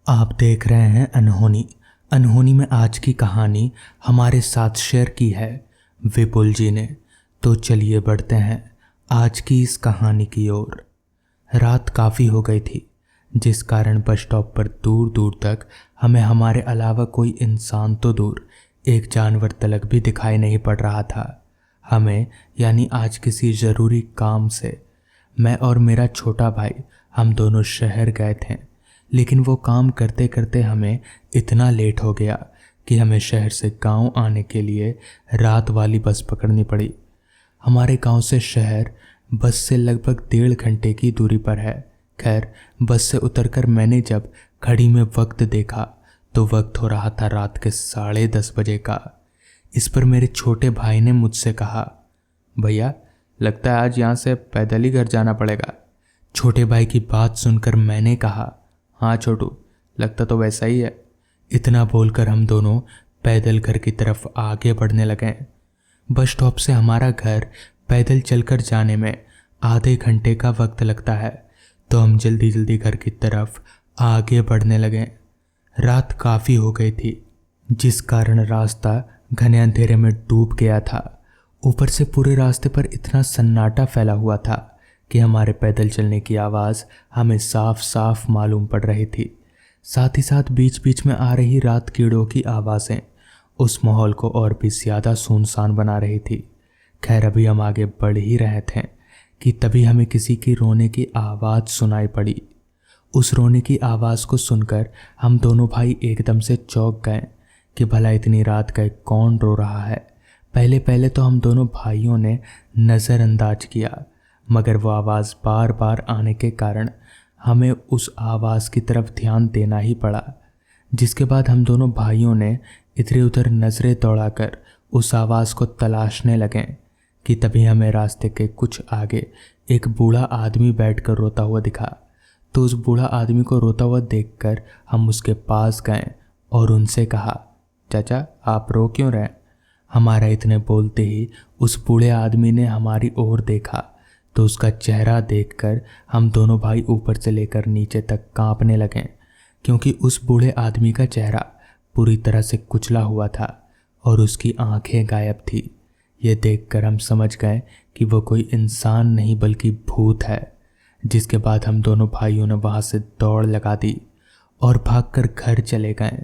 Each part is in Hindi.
आप देख रहे हैं अनहोनी। अनहोनी में आज की कहानी हमारे साथ शेयर की है विपुल जी ने। तो चलिए बढ़ते हैं आज की इस कहानी की ओर। रात काफ़ी हो गई थी, जिस कारण बस स्टॉप पर दूर दूर तक हमें हमारे अलावा कोई इंसान तो दूर एक जानवर तलक भी दिखाई नहीं पड़ रहा था। हमें यानी आज किसी ज़रूरी काम से मैं और मेरा छोटा भाई हम दोनों शहर गए थे, लेकिन वो काम करते करते हमें इतना लेट हो गया कि हमें शहर से गांव आने के लिए रात वाली बस पकड़नी पड़ी। हमारे गांव से शहर बस से लगभग 1.5 घंटे की दूरी पर है। खैर, बस से उतरकर मैंने जब घड़ी में वक्त देखा तो वक्त हो रहा था रात के 10:30 बजे का। इस पर मेरे छोटे भाई ने मुझसे कहा, भैया लगता है आज यहाँ से पैदल ही घर जाना पड़ेगा। छोटे भाई की बात सुनकर मैंने कहा, हाँ छोटू, लगता तो वैसा ही है। इतना बोलकर हम दोनों पैदल घर की तरफ आगे बढ़ने लगे। बस स्टॉप से हमारा घर पैदल चलकर जाने में आधे घंटे का वक्त लगता है, तो हम जल्दी जल्दी घर की तरफ आगे बढ़ने लगे। रात काफ़ी हो गई थी, जिस कारण रास्ता घने अंधेरे में डूब गया था। ऊपर से पूरे रास्ते पर इतना सन्नाटा फैला हुआ था कि हमारे पैदल चलने की आवाज़ हमें साफ साफ मालूम पड़ रही थी। साथ ही साथ बीच बीच में आ रही रात कीड़ों की आवाज़ें उस माहौल को और भी ज़्यादा सुनसान बना रही थी। खैर, अभी हम आगे बढ़ ही रहे थे कि तभी हमें किसी की रोने की आवाज़ सुनाई पड़ी। उस रोने की आवाज़ को सुनकर हम दोनों भाई एकदम से चौंक गए कि भला इतनी रात का कौन रो रहा है। पहले पहले तो हम दोनों भाइयों ने नज़रअंदाज किया, मगर वो आवाज़ बार बार आने के कारण हमें उस आवाज़ की तरफ ध्यान देना ही पड़ा। जिसके बाद हम दोनों भाइयों ने इधर उधर नज़रें दौड़ाकर उस आवाज़ को तलाशने लगे कि तभी हमें रास्ते के कुछ आगे एक बूढ़ा आदमी बैठकर रोता हुआ दिखा। तो उस बूढ़ा आदमी को रोता हुआ देखकर हम उसके पास गए और उनसे कहा, चाचा आप रो क्यों रहे? हमारा इतने बोलते ही उस बूढ़े आदमी ने हमारी ओर देखा तो उसका चेहरा देखकर हम दोनों भाई ऊपर से लेकर नीचे तक कांपने लगे, क्योंकि उस बूढ़े आदमी का चेहरा पूरी तरह से कुचला हुआ था और उसकी आंखें गायब थी। ये देखकर हम समझ गए कि वो कोई इंसान नहीं बल्कि भूत है। जिसके बाद हम दोनों भाइयों ने वहाँ से दौड़ लगा दी और भागकर घर चले गए।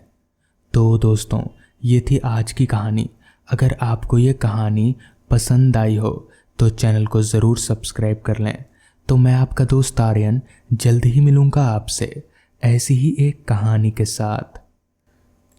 तो दोस्तों, ये थी आज की कहानी। अगर आपको ये कहानी पसंद आई हो तो चैनल को ज़रूर सब्सक्राइब कर लें। तो मैं आपका दोस्त आर्यन जल्द ही मिलूँगा आपसे ऐसी ही एक कहानी के साथ।